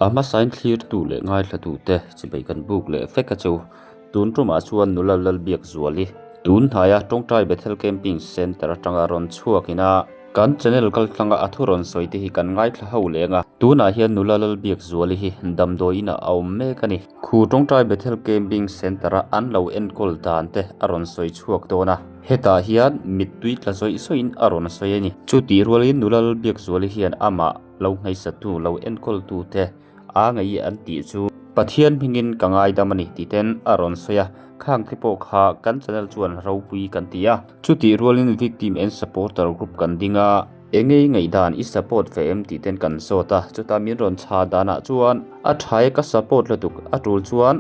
ama sign clear tu le ngai thla tu te chibai kan book le feka chu tun tuma chuan nulalal biak zuali tun haya tongtai bethel camping center atanga ron chuakina kan channel kal thlanga athuron soite hi kan ngai thla ho lenga tuna hian nulalal biak zuali hi damdoina awm me kani khu tongtai bethel camping center an lo enkol dan te aron soi chuak dona heta hian mitui tla soi soin aron soyani chuti rolin nulalal biak zuali hian ama lo ngai satu lo enkol tu te angai an ti chu pathian hingin kangai damani titen aron soya khang thipo kha kan channel chuan ropui kan tia chuti rolin victim and supporter group kan dinga engei ngai dan I support fm titen kan sota chuta min ron cha dana chuan a thai ka support latuk atul chuan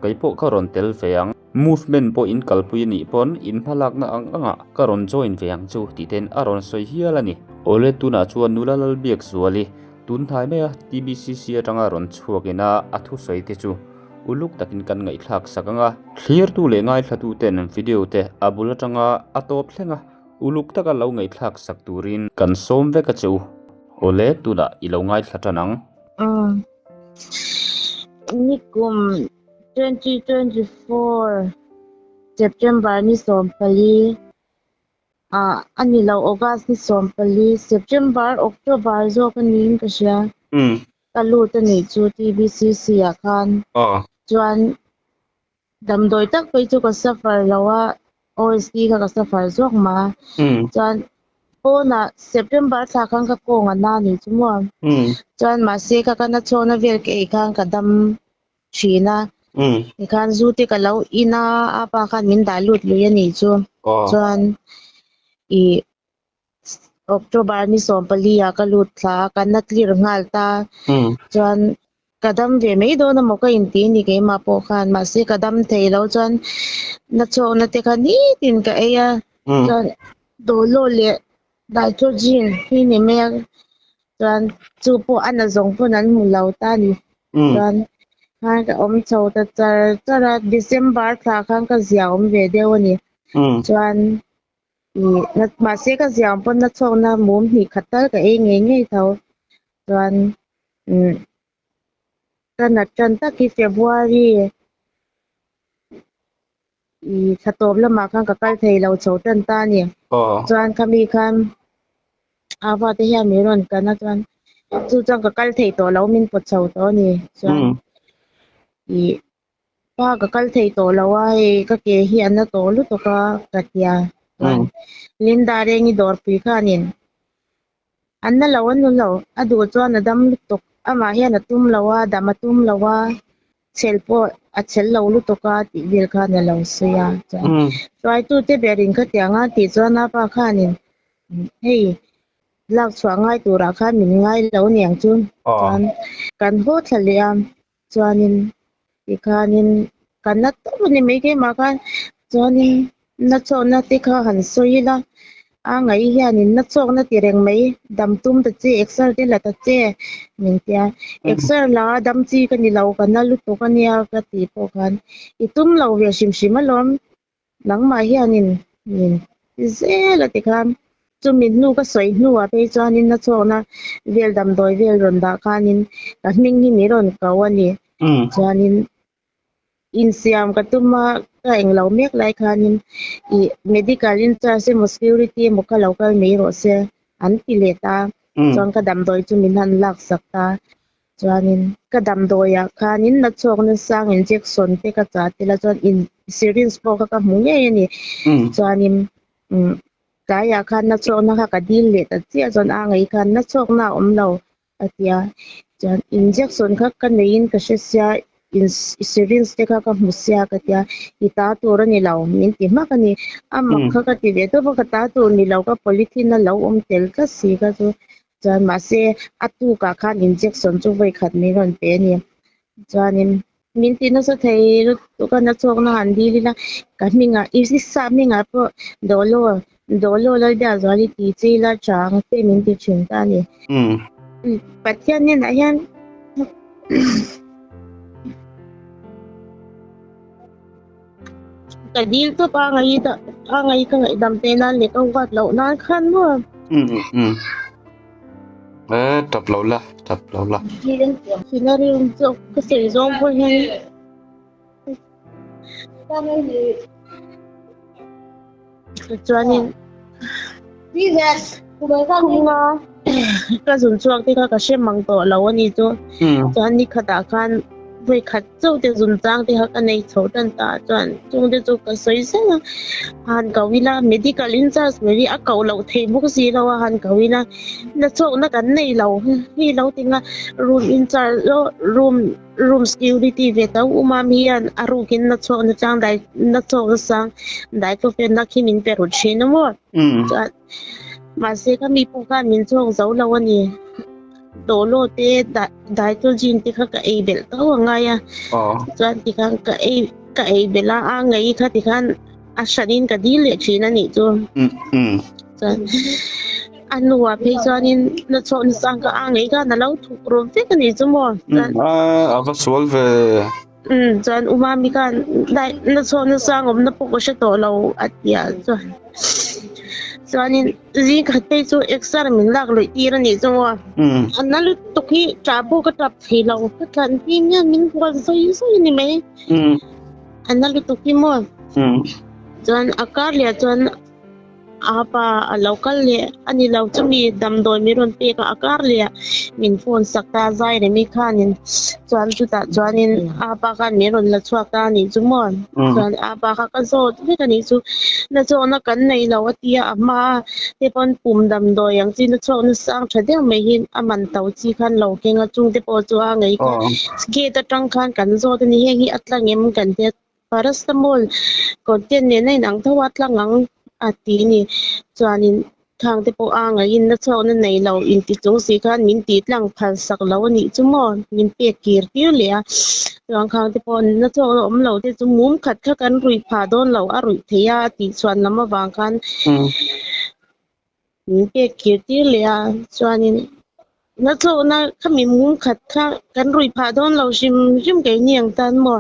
kaipo ka ron tel feang movement po in kalpui ni pon in phalak na anga ka ron join feang chu titen aron soi hialani ole tuna chuan nulalal biak zuali tun thai me TBCC atanga ron chuakina athu soite chu uluk takin kan ngai thlak sakanga clear tu le ngai thatu ten video te abula tanga atop thlenga uluk taka lo ngai thlak sak turin kan som veka chu ole tuna ilo ngai thlatranang nikum 2024 September ni sompali ani lo August ni sompali September October zo kanin kasya kalu tani chu TBCC akan chuan damdoi tak pe chu ka safar lawa OSD ka safar zok ma chuan ona September tha kan ka ko nga na ni chumo chuan ma se ka kana chona vel ke kan ka dam china ikan zuti ka law ina apa kan min dalut lu yani chu chuan I October ni sompali ya ka lut tha kan na clear ngal ta chuan kadam ve mei do na mo ka inti ni ke ma po khan ma se kadam thei lo chuan na chona te ka ni tin ka eya chuan do lo le nitrogen hi ni me chuan chu po ana zong po nan mu lo ta ni chuan ha ka om chho ta chara December tha khan ka ziaum ve deu ni chuan na ma se ka ziaum pon na chona mum ni khatal ka e nge tho chuan na chan ta ki February khatop lama khan ka kal thei lo chho tan ta ni chuan khami khan awa te hian mi ron kana chuan chu chang ka kal thei to lo min po chho to ni chuan pa ka kal thei to lawa he ka ke hi an na to lu to ka tia linda rengi dor pui khanin an na lawan nu lo adu chuan adam lu to ama hian atum lawa damatum lawa chelpo a chel lo lu to ka ti vel kha na lo suya try tu te berin kha tianga ti chuan pa khanin hei lak chhuangai tura khan min ngai lo niang chun chuan kan ho thaliam chuanin ikhanin kanat to ni me ke ma khan chuanin na chona te kha han soila angai hianin na chokna ti reng mai dam tum ta che exer te la ta che min tia exer la dam chi ka ni lo ka na lu to ka nia ka ti po khan itum lo ve sim sim alom nang ma hianin min zela te khan chumin nu ka soi nu a pe chuanin na chona vel dam doi vel ron da khanin ka hming ni mi ron ka wani chuanin in siam ka tuma ka englo mek lai khanin medical in charge security mo ka local me ro se an pileta chon ka dam doi chu min han lak sakta chuanin ka dam doya khanin na chok na sang injection te ka cha te la chon in syringe po ka mu nge ni chuanin kaya khan na chok na ka dil le ta chia chon angai khan na chok na lo atia chan injection kha ka nein ka sia in syringe te ka musya ka tia ita tur ni lo min ti ma ka ni amma kha ka ti ve to ka ta tur ni lo ka polythene na lo tel ka si ka chu chan ma se atu ka khan injection chu vai khat ni ron pe ni chanin min ti na sa thei to ka na chok na han di la ka minga isi sa minga po dolo la da zali ti chi la chang te min ti chin ta ni pathian ni na yan kadil to pa ngai ka dam te nan le ka wat lo nan khan mo tập lâu la thì nó đi dọc cái sợi rong thôi hen cho nên không ngờ cái dùng chuông thì cái xem mang tổ lâu anh cho nên khát ăn với khát châu thì dùng trang thì cái này số đơn ta trong đấy cho cái sợi sen han cầu villa medical insurance vì à cầu lâu thì bốc gì lâu han cầu villa nó chỗ nó cái này lâu thì lâu thì room insurance room security về tàu umami an arukin nó chỗ nó trang đại nó chỗ sang đại có phải nó khi mình phải rồi chuyện nó mà sẽ có mi phụ cái mình chỗ giàu lâu anh đồ lô tê đại tôi jin thì các cái bel tao ngay cho thì các cái bel là ngay các thì kan asanin cái đi lệ chuyện này cho anh nuôi bây giờ nên nó chọn sang cái ngay cái nó lâu thuộc rồi thế cái này chứ mà cái số về cho anh umami cái đại nó chọn sang ông nó phụ sẽ tổ lâu at ya cho nên riêng cái tay cho exam mình lạc lưỡi tì này chứ mà anh nói lúc tục khi trả bộ cái tập thì lâu cái cần phim nha mình quan soi này mấy anh nói lúc tục khi mà cho anh akar lihat cho anh apa local lihat anh lâu cho mình đam đôi mình luôn pe cái akar lihat mình phone sakta zai này mình khanin cho anh chúng ta cho anh apa kan mình luôn là chuak ta này chứ mà cho anh apa cái số cái này chứ nó cho nó cái này lâu tia mà thế còn bùm đam đôi yang chỉ nó cho nó sang thật đấy mấy hin aman tàu chỉ khan lâu cái ngã chung thế bỏ cho anh ấy cái ta trăng khan cái số thế này hi atla ngem kan thế paracetamol còn tiền này nang thawat lang ang ati ni cho anh thang te po ang in na cho na nei lo in ti chung si khan min ti tlang phan sak lo ni chu mo min pe kir ti le rang khang te po na cho om lo te chu mum khat kha kan rui pha don lo a rui theya ti chuan lama wang khan min pe kir ti le chuan in na cho na khami mum khat kha kan rui pha don lo sim ke niang tan mo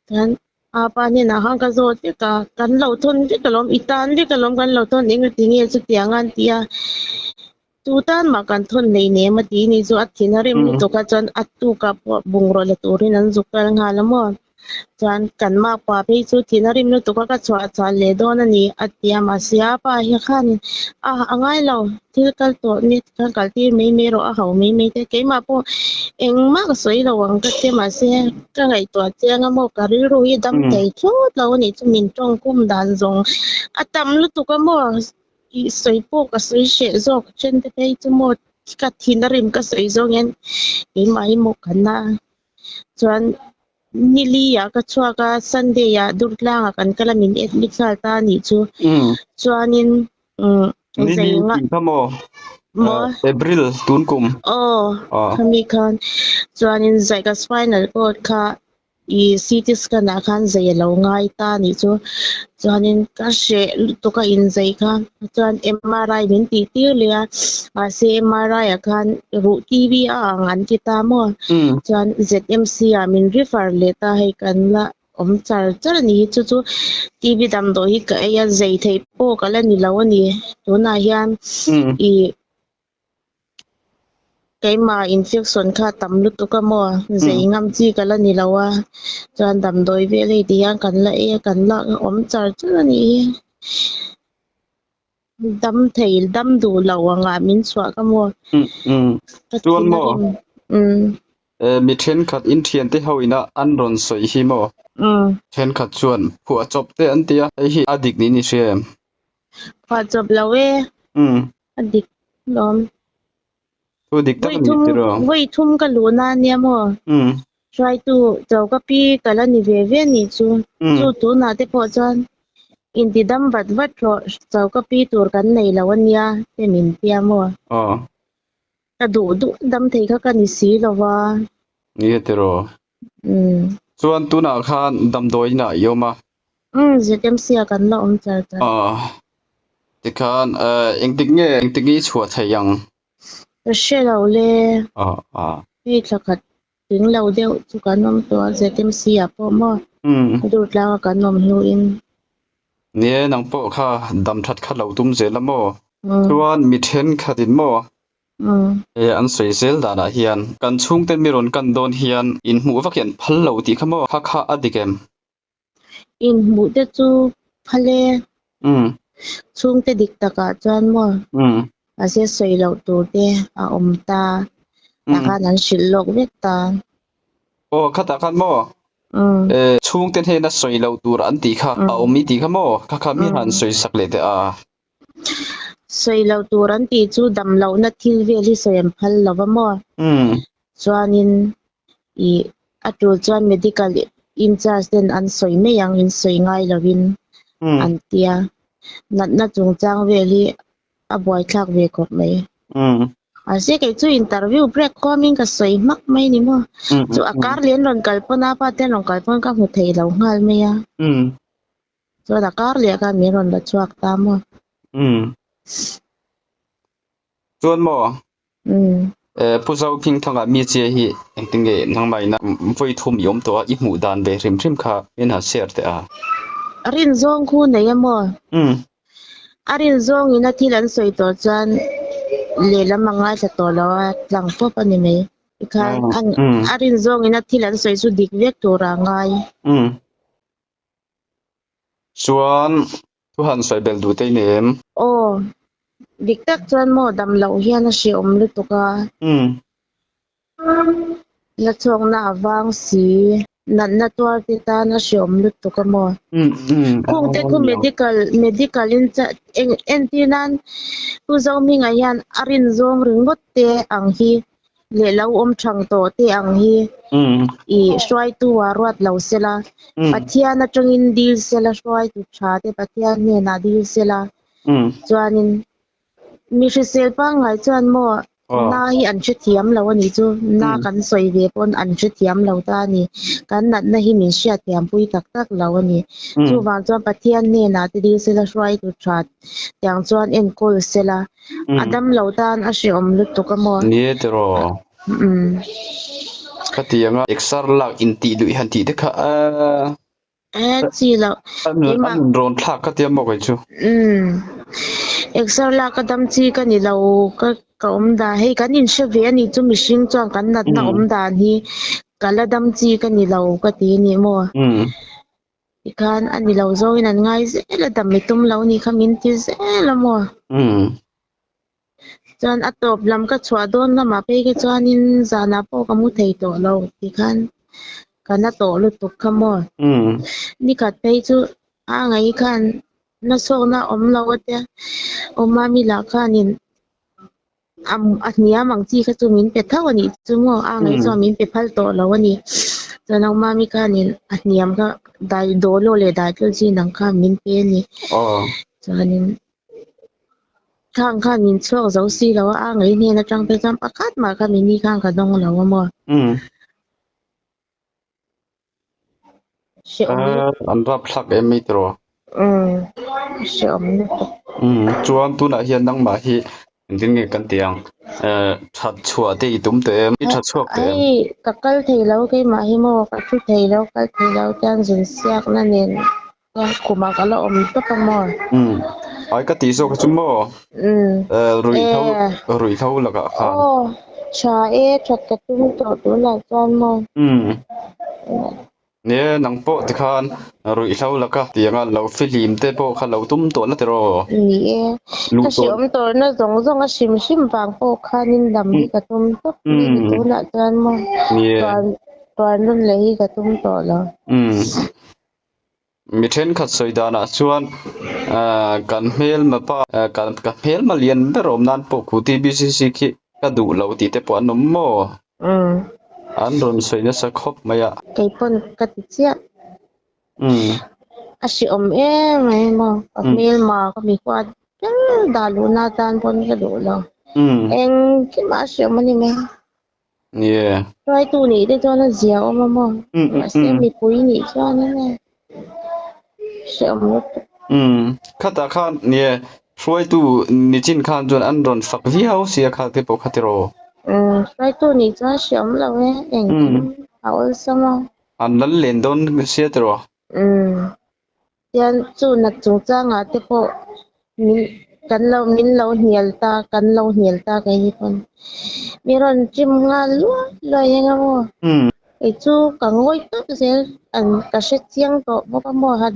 kan apa ni na hang ka zo te ka kan lo thon te kalom itan te kalom kan lo thon ning ti nge chu tiangan tia tu tan ma kan thon nei ne ma ti ni zo athin harim ni to ka chan atu ka bungro le turin an zukal ngalamo chan kan ma pa pe chu thin harim no to ka chwa cha le don ani atia ma sia pa hi khan angai lo thil kal to ni kan kal ti me ro a hau me te ke ma po eng ma ka soi lo wang ka te ma se ka ngai to chang mo ka ri ru hi dam te chu lo ni chu min tong kum dan zong atam lu tu ka mo i soi po ka soi she zo chen te pe chu mo ka thin harim ka soi zo ngen ke mai mo kana chuan nilia ka chwa ka sunday ya durtlang kan kalamin ethnic salta ni chu chuanin ni kamo april tunkum khami khan chuanin zaiga spinal cord kha i CT scan a khan zai lo ngai ta ni chu chuanin ka she to ka in zai kha chuan MRI min ti le a se MRI a khan ru TV a ngan ki ta mo chuan ZMC a min refer le ta hai kan la om char ni chu TV dam do hi ka ya zai thei po ka la ni lo ni to na hian i cái mà infection kha tam lu to ka mo zai ngam chi kala ni lawa chan dam doi ve le ti yang kan la om char ni dam thei dam du lawa nga min swa ka mo tuan mo mi then khat in thian te hoina an ron soi hi mo then khat chuan pu chop te an tia hi adik ni sem fa chop lawe adik lom dik ta ni tiro wei thum ka luna nia mo try to jaw ka pi kala ni ve ni chu tu na te po chan in ti dam bat ro jaw ka pi tur kan nei lawanya te min pia mo ta du dam thei kha kan si lawa ni tiro chuan tu na khan dam doi na yoma zetem sia kan la om char ti khan engtik chhuat thayang she lo le pi thakat ting lo deu chu kanom to zetem sia po mo dur la kanom hu in ne nang po kha dam that kha lo tum je lamo chuan mi then khatin mo อันสวยเซลดานะเฮียนกันชุงเต็นมีรนกันโดนเฮียนอินหมูฟักเฮียนพัลเหลาติขะมอคะอดิเกมอินหมูเตจูพะเลชุงเตดิกตะกะจวนมออาเสสวยเหลาตูเตอาอมตาตะกะนั้นชิลลกเวกตาโอ้คะตะกันมอชุงเต็นเฮนะสวยเหลาตูรันติคะอาอมมีติขะมอคะมีหันสวยสักเลเตอาสวยเหลาตูรันติจูดำเหลานะทิลเวลิสวยพัลเหลาวะมอจวานินอีอะตูจวน medical in charge den an soi me yang in soi ngai lovin an tia na chung chang veli a boy thak ve kop mai a se ke chu interview break coming ka soi mak mai ni mo chu akar len ron kalpana pa ten ron kalpon ka hu thei lo ngal me ya chu da kar le ka mi ron da chuak ta mo chuan moผู้เจ้าพิงทางมีเจฮีติงเกนทางใหม่นะvoi thum yom to i mu dan be rim kha in ha share te a arin zong khu nei mo arin zong ina thilan soi to chan le la manga cha to lo tlang po pa ni me ikha an arin zong ina thilan soi su dik vek to ra ngai chuan tu han soi bel du te nem dik tak chuan mo dam lo hian a hri om lu tuka la chong na awang si na twar ti ta na hri om lu tuka mo kung te ku medical in cha entinan tu zo mi nga yan arin zong ringot te ang hi le lo om thang to te ang hi i swai tu warwat lo sela pathian na tangin dil sela swai tu tha te pathian ne na dil sela chuanin mi sel pa ngai chuan mo na hi an che thiam lo ani chu na kan soi ve pon an che thiam lo ta ni kan nat na hi min sha thiam pui tak tak lo ani chu wa chuan pathian ne na ti dil sela swai tu tha tiang chuan en kol sela adam lo tan a hri om lu tu ka mo ni tero khatianga exar lak inti du han ti de kha chi lo an ron thak khatiam mo kai chu exar la kadam chi ka ni lo ka om da he kan in she ve ani chu mi hring chuan kan nat na om da ni kaladam chi ka ni lo ka ti ni mo ikhan ani lo zo in an ngai se la dam mi tum lo ni khamin ti se la mo chuan atop lam ka chwa don na ma pe ke chuan in zana po ka mu thei to lo tikhan kana to lu tuk kha mo ni khat pe chu a ngai khan na so na om lo te oma mi la khanin ania mang chi kha chu min pe thawani chu mo a ngai chu min pe phal to lo ani chana oma mi khanin aniam ka dai do lo le dai tul chi nang kha min pe ni chanin khang min chok zo si lo a ngai ne na tang pe cham pakhat ma kha min ni khang ka dong lo mo an rap thak em mi tro she om ne chuan tu na hian nang ma hi din nge kan tiang that chua te itum te mi that chuak te ai ka kal thei lo ke ma hi mo ka thu thei lo kal thei lo tan jin siak na nen ya kuma ka lo om to ka mo ai ka ti so ka chumo rui thau la ka kha cha that ka tum to tu la chan mo ne nang po ti khan rui thau la ka tianga lo film te po kha lo tum to na te ro ni ka sim to na zong a sim bang po khanin dam ka tum to ni tu la chan mo twan lun le hi ka tum to lo mi then khat soidana chuan kan hmel ma pa kan hmel ma lian berom nan po khuti bcc ki ka du lo ti te po anom mo an ron soina sa khop maya kai pon ka ti chia a si om mai mo hmel ma ka mi kwa dalu na tan pon ka du lo eng ki ma si om ni me try tu ni de chona zia om mo se mi pui ni chona ne khata khan ne try tu ni chin khan jon an ron fak vi hau sia kha te po khatero try tu ni cha siam lo eng haul sama an lal len don sia tero yan chu na chu changa te po kan lo min lo hiel ta kai ni pon mi ron chim nga lo yang mo chu ka ngoi ta sel an ka she chiang to mo ka mo had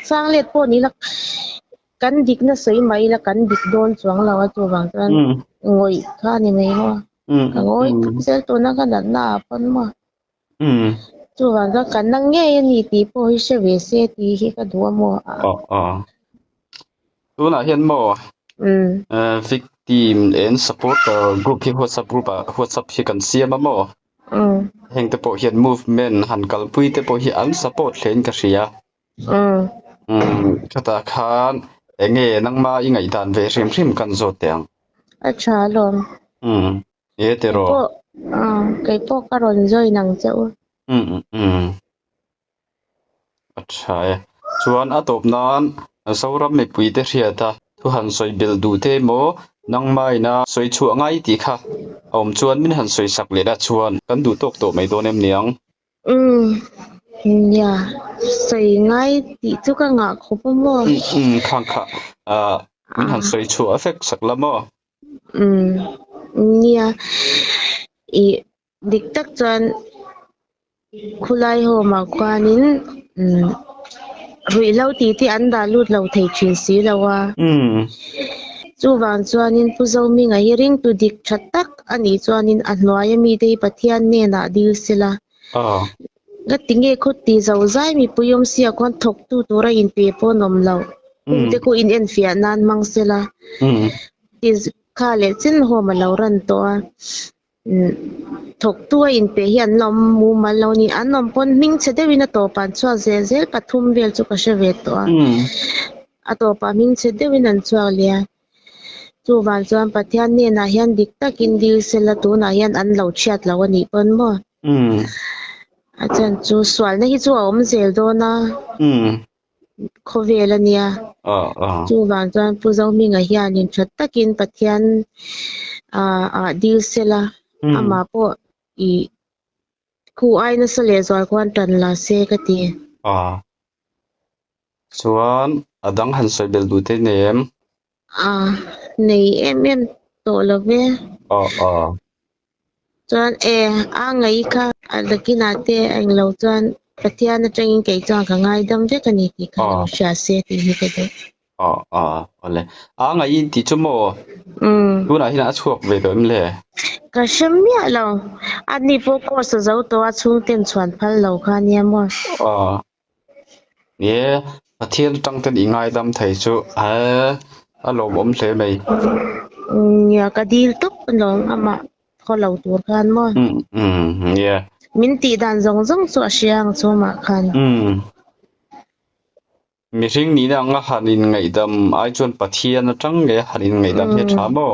sang let po ni la kan dik na sei mai la kan dik don chuang lawa chu wang tan ngoi kha ni mai ho ka ngoi sel to na ka na pon mo chu wang ka kan nang nge ni ti po hi se ve se ti hi ka du mo tu na hian mo victim and support group hi WhatsApp group WhatsApp hi kan siam mo heng te po hian movement han kal pui te po hi an support thlen ka ria kata khan enge nangma i ngai dan ve rim kan zo teng acha lom e te ro kai po ka ron zoi nang cheu acha chuan atop nan soram me pui te ria ta thu han soi bil du te mo nangmai na soi chu ngai ti kha om chuan min han soi sak le da chuan kan du tok to mai don em niang ya soi ngai ti chu ka nga khop mo khang kha min han soi chu affect sak la mo ya i dik tak chuan khulai ho ma kwanin rui lo ti an da lut lo thei thin si lawa chu wang chuanin pu zo mi nga hiring tu dik thatak ani chuanin a hnuai mi dei pathian ne na dil sila ga tinge khot ti zo zai mi puyom sia kon thok tu tura in pe po nom lo te ko in en fia nan mang sila ti kha le chin ho ma lo ran to thok tu in pe hian lom mu ma lo ni anom pon ming che de wina to pan chwa zel pathum vel chu ka she ve to a to pa ming che de winan chwa lia chu wan chuan pathian ne na hian dik takin dil sela tu na hian an lo chiat lo ani pon mo achan chu swal na hi chu om zel do na khovela nia chu wan chuan pu zo mi nga hian in that takin pathian dil sela ama po i ku ai na sale zoi kwan tan la se ka ti chuan adang han soi bel du te nem nei em to lo ve chuan ngai kha alakina te ang lo chuan pathian na tangin kai chuan ka ngai dam ve ka ni ti kha sha se ti hi ka de ole ngai ti chu mo tu na hina chuak ve do im le ka shamya lo ani po ko sa zo to a chung ten chuan phal lo kha ni mo ye pathian tang ten ingai dam thai chu a lo bom hle mai ya ka dil tok lo ama ko lo tur khan mo ye min ti dan zong chu asyang chu ma khan mi ring ni na nga hanin ngai dam ai chon pathian atang le hanin ngai dam he tha mo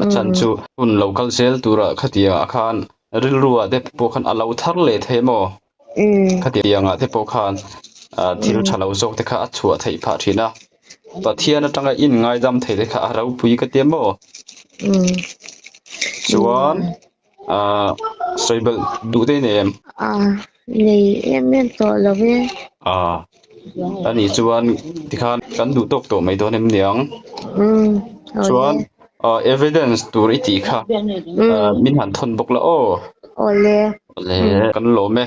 achan chu un local sel tura khatia khan ril ruwa de po khan alo thar le the mo khatia nga te po khan thil thalo zok te kha achua thei pha thina pathian atanga in ngai dam thei de kha arau pui ka te mo chuan soibel du de nem nei em to lo ve ani chuan tikhan kan du tok to mai don em niang chuan evidence tur iti kha min han thon bok la ole kan lo me